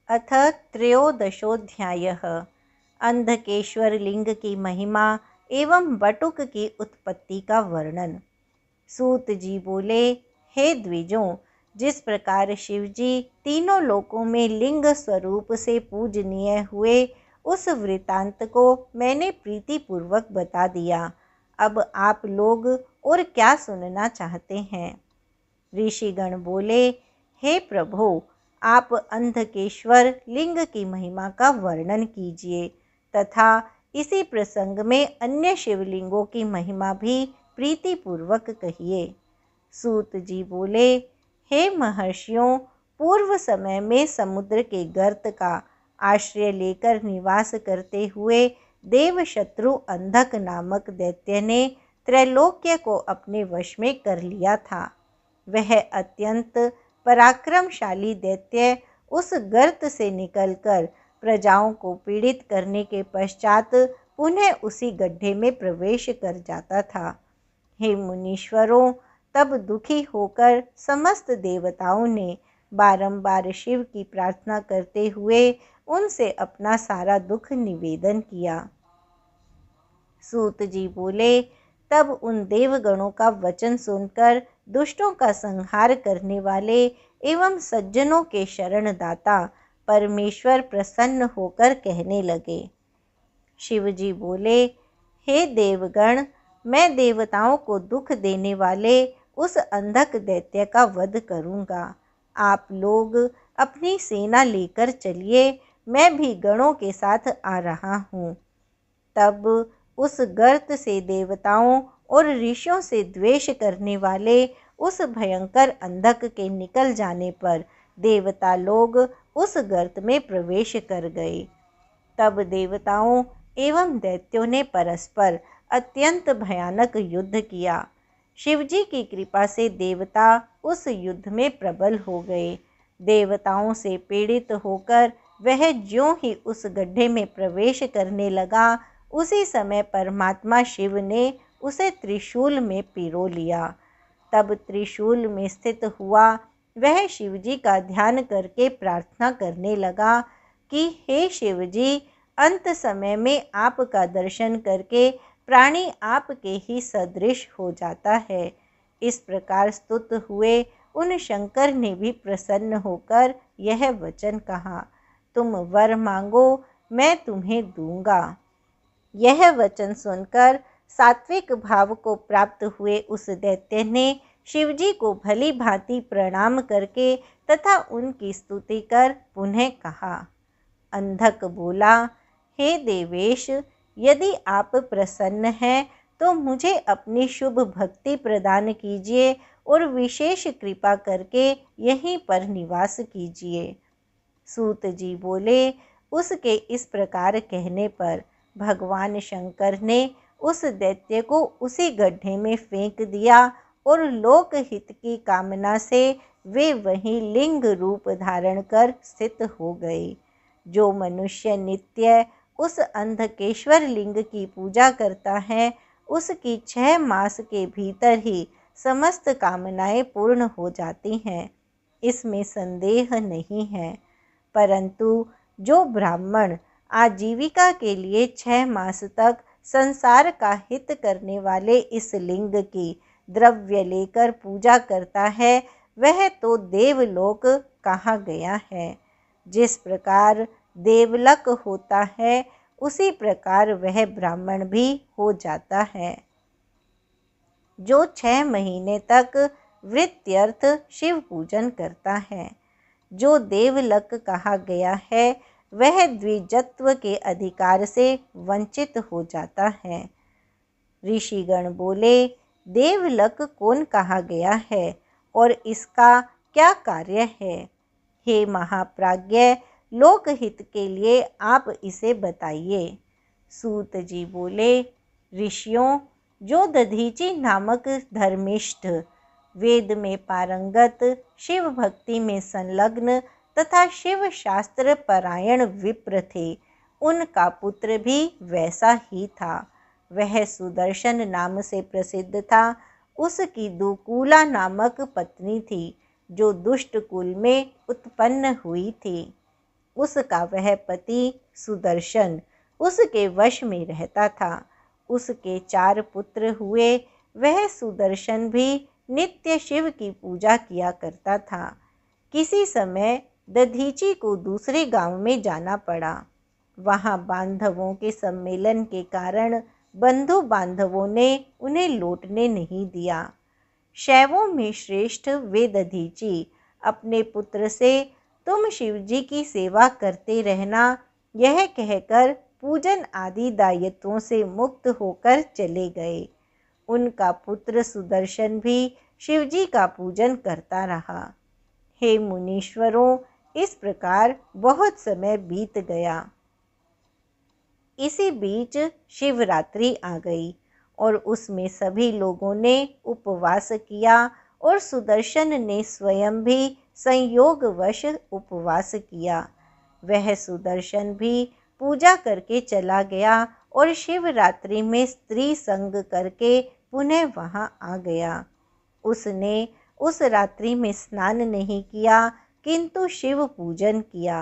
अथ त्रयोदशोऽध्यायः। अंधकेश्वर लिंग की महिमा एवं बटुक की उत्पत्ति का वर्णन। सूत जी बोले, हे द्विजों, जिस प्रकार शिवजी तीनों लोकों में लिंग स्वरूप से पूजनीय हुए, उस वृतांत को मैंने प्रीतिपूर्वक बता दिया। अब आप लोग और क्या सुनना चाहते हैं? ऋषिगण बोले, हे प्रभु, आप अंधकेश्वर लिंग की महिमा का वर्णन कीजिए तथा इसी प्रसंग में अन्य शिवलिंगों की महिमा भी प्रीतिपूर्वक कहिए। सूत जी बोले, हे महर्षियों, पूर्व समय में समुद्र के गर्त का आश्रय लेकर निवास करते हुए देवशत्रु अंधक नामक दैत्य ने त्रैलोक्य को अपने वश में कर लिया था। वह अत्यंत पराक्रमशाली दैत्य उस गर्त से निकलकर प्रजाओं को पीड़ित करने के पश्चात पुनः उसी गड्ढे में प्रवेश कर जाता था। हे मुनीश्वरों, तब दुखी होकर समस्त देवताओं ने बारंबार शिव की प्रार्थना करते हुए उनसे अपना सारा दुख निवेदन किया। सूत जी बोले, तब उन देवगणों का वचन सुनकर दुष्टों का संहार करने वाले एवं सज्जनों के शरणदाता परमेश्वर प्रसन्न होकर कहने लगे। शिवजी बोले, हे देवगण, मैं देवताओं को दुख देने वाले उस अंधक दैत्य का वध करूंगा। आप लोग अपनी सेना लेकर चलिए, मैं भी गणों के साथ आ रहा हूँ। तब उस गर्त से देवताओं और ऋषियों से द्वेष करने वाले उस भयंकर अंधक के निकल जाने पर देवता लोग उस गर्त में प्रवेश कर गए। तब देवताओं एवं दैत्यों ने परस्पर अत्यंत भयानक युद्ध किया। शिवजी की कृपा से देवता उस युद्ध में प्रबल हो गए। देवताओं से पीड़ित होकर वह ज्यों ही उस गड्ढे में प्रवेश करने लगा, उसी समय परमात्मा शिव ने उसे त्रिशूल में पिरो लिया। तब त्रिशूल में स्थित हुआ वह शिवजी का ध्यान करके प्रार्थना करने लगा कि हे शिवजी, अंत समय में आपका दर्शन करके प्राणी आपके ही सदृश हो जाता है। इस प्रकार स्तुत हुए उन शंकर ने भी प्रसन्न होकर यह वचन कहा, तुम वर मांगो, मैं तुम्हें दूंगा। यह वचन सुनकर सात्विक भाव को प्राप्त हुए उस दैत्य ने शिवजी को भली भांति प्रणाम करके तथा उनकी स्तुति कर पुनः कहा। अंधक बोला, हे देवेश, यदि आप प्रसन्न हैं तो मुझे अपनी शुभ भक्ति प्रदान कीजिए और विशेष कृपा करके यहीं पर निवास कीजिए। सूत जी बोले, उसके इस प्रकार कहने पर भगवान शंकर ने उस दैत्य को उसी गड्ढे में फेंक दिया और लोकहित की कामना से वे वहीं लिंग रूप धारण कर स्थित हो गए। जो मनुष्य नित्य उस अंधकेश्वर लिंग की पूजा करता है, उसकी 6 मास के भीतर ही समस्त कामनाएं पूर्ण हो जाती हैं, इसमें संदेह नहीं है। परंतु जो ब्राह्मण आजीविका के लिए 6 मास तक संसार का हित करने वाले इस लिंग की द्रव्य लेकर पूजा करता है, वह तो देवलोक कहा गया है। जिस प्रकार देवलक होता है, उसी प्रकार वह ब्राह्मण भी हो जाता है। जो 6 महीने तक वृत्यर्थ शिव पूजन करता है। जो देवलक कहा गया है, वह द्विजत्व के अधिकार से वंचित हो जाता है। ऋषिगण बोले, देवलक कौन कहा गया है और इसका क्या कार्य है? हे महाप्राज्ञ, लोकहित के लिए आप इसे बताइए। सूत जी बोले, ऋषियों, जो दधीचि नामक धर्मिष्ठ, वेद में पारंगत, शिव भक्ति में संलग्न तथा शिव शास्त्र परायण विप्र थे, उनका पुत्र भी वैसा ही था। वह सुदर्शन नाम से प्रसिद्ध था। उसकी दुकूला नामक पत्नी थी, जो दुष्ट कुल में उत्पन्न हुई थी। उसका वह पति सुदर्शन उसके वश में रहता था। उसके 4 पुत्र हुए। वह सुदर्शन भी नित्य शिव की पूजा किया करता था। किसी समय दधीची को दूसरे गांव में जाना पड़ा। वहां बांधवों के सम्मेलन के कारण बंधु बांधवों ने उन्हें लौटने नहीं दिया। शैवों में श्रेष्ठ वे दधीची अपने पुत्र से तुम शिवजी की सेवा करते रहना यह कहकर पूजन आदि दायित्वों से मुक्त होकर चले गए। उनका पुत्र सुदर्शन भी शिवजी का पूजन करता रहा। हे मुनीश्वरों, इस प्रकार बहुत समय बीत गया। इसी बीच शिवरात्रि आ गई और उसमें सभी लोगों ने उपवास किया और सुदर्शन ने स्वयं भी संयोगवश उपवास किया। वह सुदर्शन भी पूजा करके चला गया और शिवरात्रि में स्त्री संग करके पुनः वहां आ गया। उसने उस रात्रि में स्नान नहीं किया किंतु शिव पूजन किया।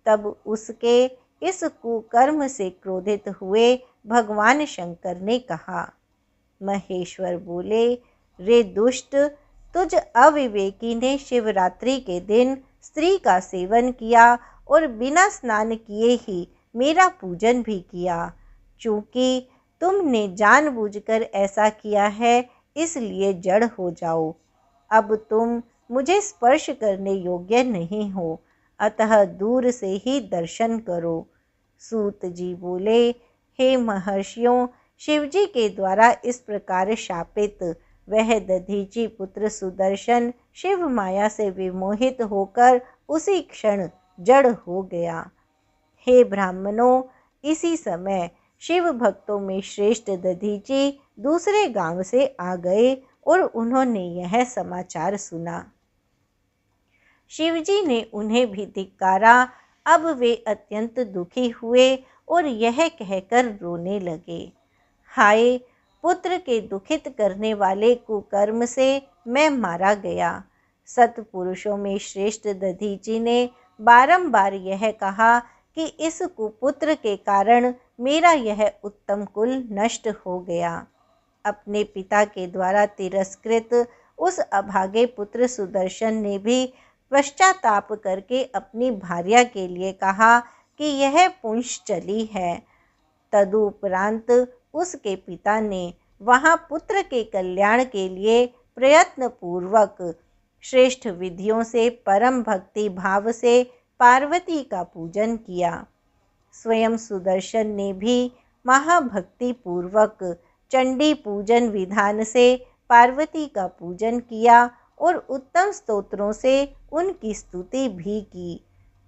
तब उसके इस कुकर्म से क्रोधित हुए भगवान शंकर ने कहा, महेश्वर बोले, रे दुष्ट, तुझ अविवेकी ने शिवरात्रि के दिन स्त्री का सेवन किया और बिना स्नान किए ही मेरा पूजन भी किया। चूंकि तुमने जानबूझकर ऐसा किया है इसलिए जड़ हो जाओ। अब तुम मुझे स्पर्श करने योग्य नहीं हो, अतः दूर से ही दर्शन करो। सूत जी बोले, हे महर्षियों, शिवजी के द्वारा इस प्रकार शापित वह दधीची पुत्र सुदर्शन शिव माया से विमोहित होकर उसी क्षण जड़ हो गया। हे ब्राह्मणों, इसी समय शिव भक्तों में श्रेष्ठ दधीची दूसरे गांव से आ गए और उन्होंने यह समाचार सुना। शिवजी ने उन्हें भी धिक्कारा। अब वे अत्यंत दुखी हुए और यह कहकर रोने लगे, हाय, पुत्र के दुखित करने वाले कुकर्म से मैं मारा गया। सत्पुरुषों में श्रेष्ठ दधीची ने बारंबार यह कहा कि इस कुपुत्र के कारण मेरा यह उत्तम कुल नष्ट हो गया। अपने पिता के द्वारा तिरस्कृत उस अभागे पुत्र सुदर्शन ने भी पश्चाताप करके अपनी भार्या के लिए कहा कि यह पुंश्चली है। तदुपरांत उसके पिता ने वहां पुत्र के कल्याण के लिए प्रयत्न पूर्वक श्रेष्ठ विधियों से परम भक्ति भाव से पार्वती का पूजन किया। स्वयं सुदर्शन ने भी महाभक्ति पूर्वक चंडी पूजन विधान से पार्वती का पूजन किया और उत्तम स्तोत्रों से उनकी स्तुति भी की।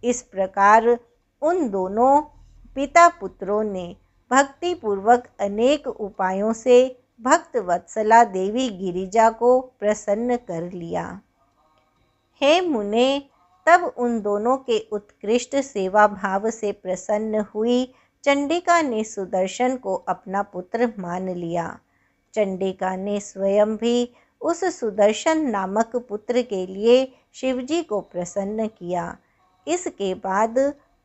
इस प्रकार उन दोनों पिता पुत्रों ने भक्ति पूर्वक अनेक उपायों से भक्त वत्सला देवी गिरिजा को प्रसन्न कर लिया। हे मुने, तब उन दोनों के उत्कृष्ट सेवा भाव से प्रसन्न हुई चंडिका ने सुदर्शन को अपना पुत्र मान लिया। चंडिका ने स्वयं भी उस सुदर्शन नामक पुत्र के लिए शिवजी को प्रसन्न किया। इसके बाद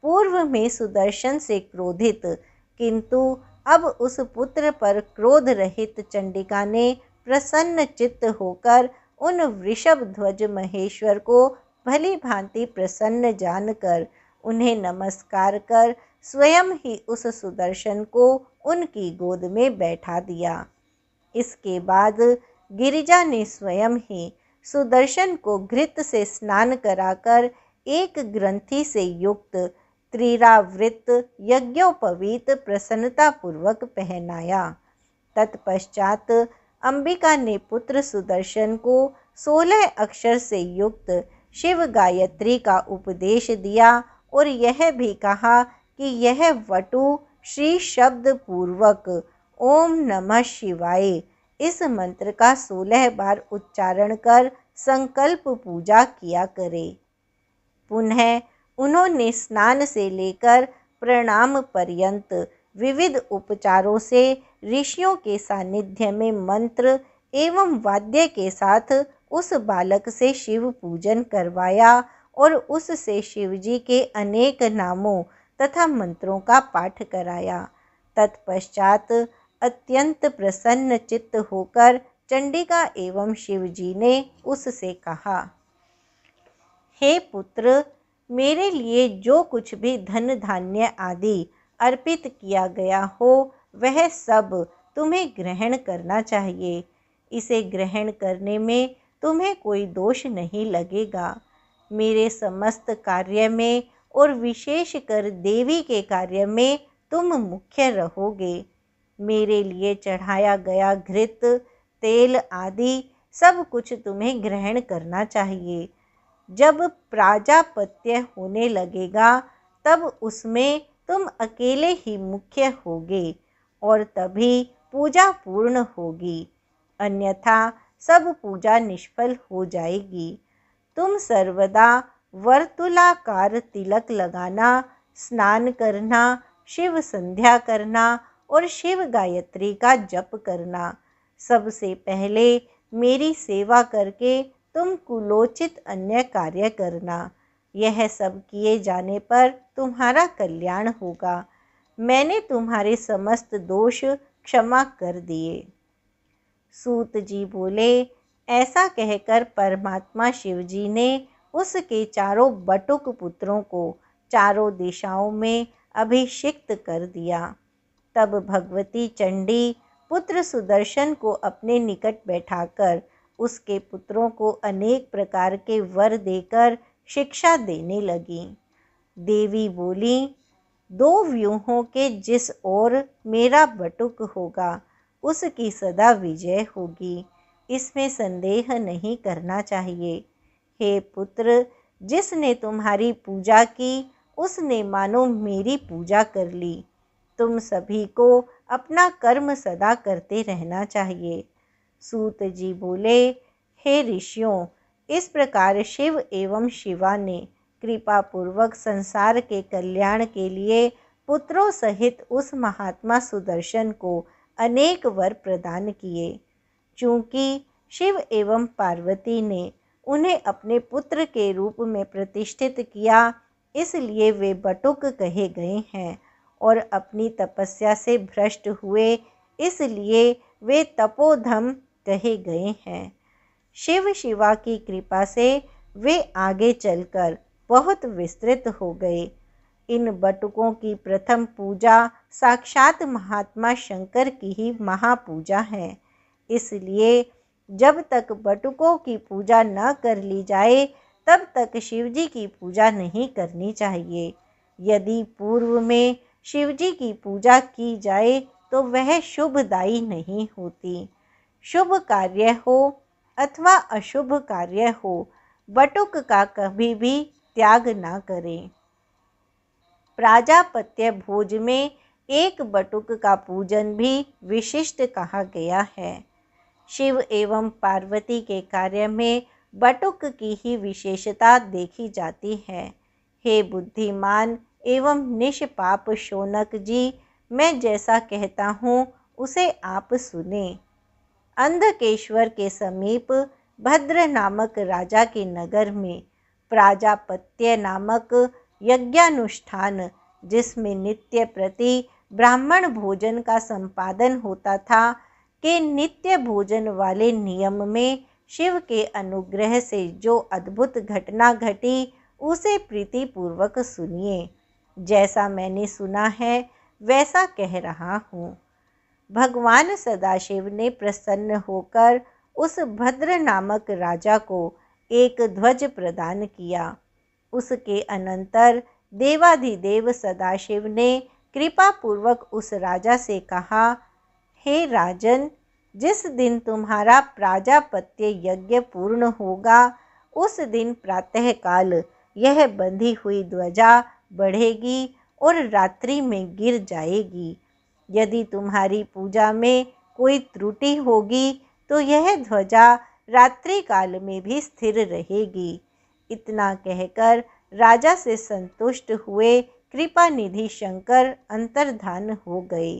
पूर्व में सुदर्शन से क्रोधित किंतु अब उस पुत्र पर क्रोध रहित चंडिका ने प्रसन्न चित्त होकर उन वृषभ ध्वज महेश्वर को भली भांति प्रसन्न जानकर उन्हें नमस्कार कर स्वयं ही उस सुदर्शन को उनकी गोद में बैठा दिया। इसके बाद गिरिजा ने स्वयं ही सुदर्शन को घृत से स्नान कराकर एक ग्रंथि से युक्त त्रिरावृत यज्ञोपवीत प्रसन्नता पूर्वक पहनाया। तत्पश्चात अंबिका ने पुत्र सुदर्शन को 16 अक्षर से युक्त शिव गायत्री का उपदेश दिया और यह भी कहा कि यह वटु श्री शब्द पूर्वक ओम नमः शिवाय इस मंत्र का 16 बार उच्चारण कर संकल्प पूजा किया करे। पुनः उन्होंने स्नान से लेकर प्रणाम पर्यंत विविध उपचारों से ऋषियों के सानिध्य में मंत्र एवं वाद्य के साथ उस बालक से शिव पूजन करवाया और उससे शिवजी के अनेक नामों तथा मंत्रों का पाठ कराया। तत्पश्चात अत्यंत प्रसन्न चित्त होकर चंडिका एवं शिवजी ने उससे कहा, हे पुत्र, मेरे लिए जो कुछ भी धन धान्य आदि अर्पित किया गया हो वह सब तुम्हें ग्रहण करना चाहिए। इसे ग्रहण करने में तुम्हें कोई दोष नहीं लगेगा। मेरे समस्त कार्य में और विशेषकर देवी के कार्य में तुम मुख्य रहोगे। मेरे लिए चढ़ाया गया घृत, तेल आदि सब कुछ तुम्हें ग्रहण करना चाहिए। जब प्राजापत्य होने लगेगा तब उसमें तुम अकेले ही मुख्य होगे और तभी पूजा पूर्ण होगी, अन्यथा सब पूजा निष्फल हो जाएगी। तुम सर्वदा वर्तुलाकार तिलक लगाना, स्नान करना, शिव संध्या करना और शिव गायत्री का जप करना। सबसे पहले मेरी सेवा करके तुम कुलोचित अन्य कार्य करना। यह सब किए जाने पर तुम्हारा कल्याण होगा। मैंने तुम्हारे समस्त दोष क्षमा कर दिए। सूत जी बोले, ऐसा कहकर परमात्मा शिवजी ने उसके चारों बटुक पुत्रों को चारों दिशाओं में अभिषिक्त कर दिया। तब भगवती चंडी पुत्र सुदर्शन को अपने निकट बैठाकर उसके पुत्रों को अनेक प्रकार के वर देकर शिक्षा देने लगी। देवी बोली, दो व्यूहों के जिस ओर मेरा बटुक होगा उसकी सदा विजय होगी, इसमें संदेह नहीं करना चाहिए। हे पुत्र, जिसने तुम्हारी पूजा की उसने मानो मेरी पूजा कर ली। तुम सभी को अपना कर्म सदा करते रहना चाहिए। सूत जी बोले, हे ऋषियों, इस प्रकार शिव एवं शिवा ने कृपा पूर्वक संसार के कल्याण के लिए पुत्रों सहित उस महात्मा सुदर्शन को अनेक वर प्रदान किए। चूँकि शिव एवं पार्वती ने उन्हें अपने पुत्र के रूप में प्रतिष्ठित किया, इसलिए वे बटुक कहे गए हैं, और अपनी तपस्या से भ्रष्ट हुए इसलिए वे तपोधम कहे गए हैं। शिव शिवा की कृपा से वे आगे चलकर बहुत विस्तृत हो गए। इन बटुकों की प्रथम पूजा साक्षात महात्मा शंकर की ही महापूजा है। इसलिए जब तक बटुकों की पूजा न कर ली जाए तब तक शिवजी की पूजा नहीं करनी चाहिए। यदि पूर्व में शिवजी की पूजा की जाए तो वह शुभदायी नहीं होती। शुभ कार्य हो अथवा अशुभ कार्य हो, बटुक का कभी भी त्याग न करें। प्राजापत्य भोज में एक बटुक का पूजन भी विशिष्ट कहा गया है। शिव एवं पार्वती के कार्य में बटुक की ही विशेषता देखी जाती है। हे बुद्धिमान एवं निष्पाप शौनक जी, मैं जैसा कहता हूँ उसे आप सुने। अंधकेश्वर के समीप भद्र नामक राजा के नगर में प्राजापत्य नामक यज्ञानुष्ठान, जिसमें नित्य प्रति ब्राह्मण भोजन का संपादन होता था, के नित्य भोजन वाले नियम में शिव के अनुग्रह से जो अद्भुत घटना घटी उसे प्रीतिपूर्वक सुनिए। जैसा मैंने सुना है वैसा कह रहा हूँ। भगवान सदाशिव ने प्रसन्न होकर उस भद्र नामक राजा को एक ध्वज प्रदान किया। उसके अनंतर देवाधिदेव सदाशिव ने कृपा पूर्वक उस राजा से कहा, हे राजन, जिस दिन तुम्हारा प्राजापत्य यज्ञ पूर्ण होगा उस दिन प्रातःकाल यह बंधी हुई ध्वजा बढ़ेगी और रात्रि में गिर जाएगी। यदि तुम्हारी पूजा में कोई त्रुटि होगी तो यह ध्वजा रात्रि काल में भी स्थिर रहेगी। इतना कहकर राजा से संतुष्ट हुए कृपा निधि शंकर अंतर्धान हो गए।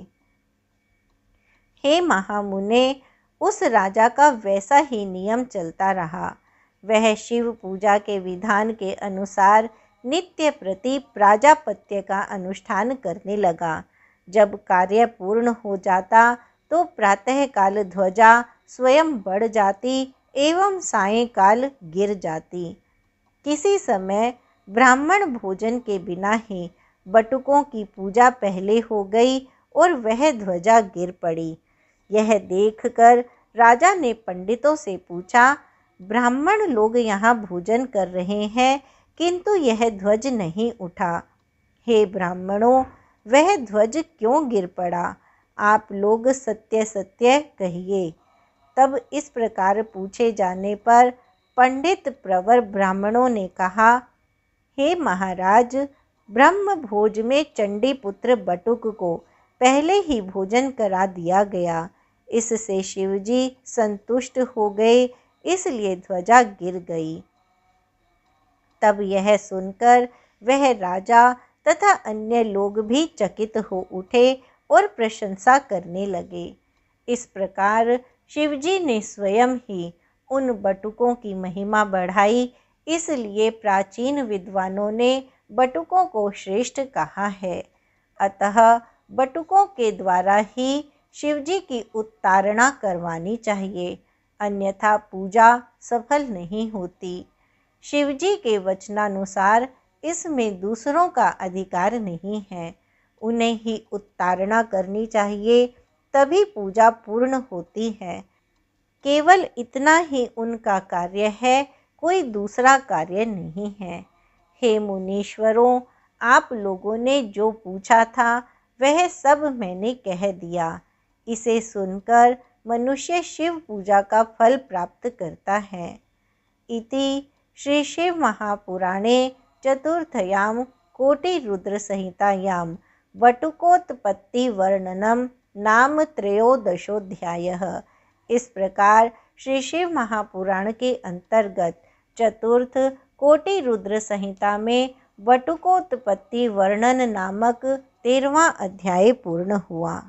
हे महामुने, उस राजा का वैसा ही नियम चलता रहा। वह शिव पूजा के विधान के अनुसार नित्य प्रति प्राजापत्य का अनुष्ठान करने लगा। जब कार्य पूर्ण हो जाता तो प्रातःकाल ध्वजा स्वयं बढ़ जाती एवं सायंकाल गिर जाती। किसी समय ब्राह्मण भोजन के बिना ही बटुकों की पूजा पहले हो गई और वह ध्वजा गिर पड़ी। यह देखकर राजा ने पंडितों से पूछा, ब्राह्मण लोग यहाँ भोजन कर रहे हैं किंतु यह ध्वज नहीं उठा। हे ब्राह्मणों, वह ध्वज क्यों गिर पड़ा? आप लोग सत्य सत्य कहिए। तब इस प्रकार पूछे जाने पर पंडित प्रवर ब्राह्मणों ने कहा, हे महाराज, ब्रह्म भोज में चंडी पुत्र बटुक को पहले ही भोजन करा दिया गया। इससे शिवजी संतुष्ट हो गए, इसलिए ध्वजा गिर गई। तब यह सुनकर वह राजा तथा अन्य लोग भी चकित हो उठे और प्रशंसा करने लगे। इस प्रकार शिवजी ने स्वयं ही उन बटुकों की महिमा बढ़ाई, इसलिए प्राचीन विद्वानों ने बटुकों को श्रेष्ठ कहा है। अतः बटुकों के द्वारा ही शिवजी की उत्तारणा करवानी चाहिए, अन्यथा पूजा सफल नहीं होती। शिवजी के वचनानुसार इसमें दूसरों का अधिकार नहीं है, उन्हें ही उत्तारणा करनी चाहिए, तभी पूजा पूर्ण होती है। केवल इतना ही उनका कार्य है, कोई दूसरा कार्य नहीं है। हे मुनीश्वरों, आप लोगों ने जो पूछा था वह सब मैंने कह दिया। इसे सुनकर मनुष्य शिव पूजा का फल प्राप्त करता है। इति श्री शिव महापुराणे चतुर्थयां कोटिरुद्रसंहितायां वटुकोत्पत्ति वर्णनम नाम त्रयोदशोऽध्यायः। इस प्रकार श्री शिव महापुराण के अंतर्गत चतुर्थ कोटिरुद्र संहिता में वटुकोत्पत्ति वर्णन नामक 13वां अध्याय पूर्ण हुआ।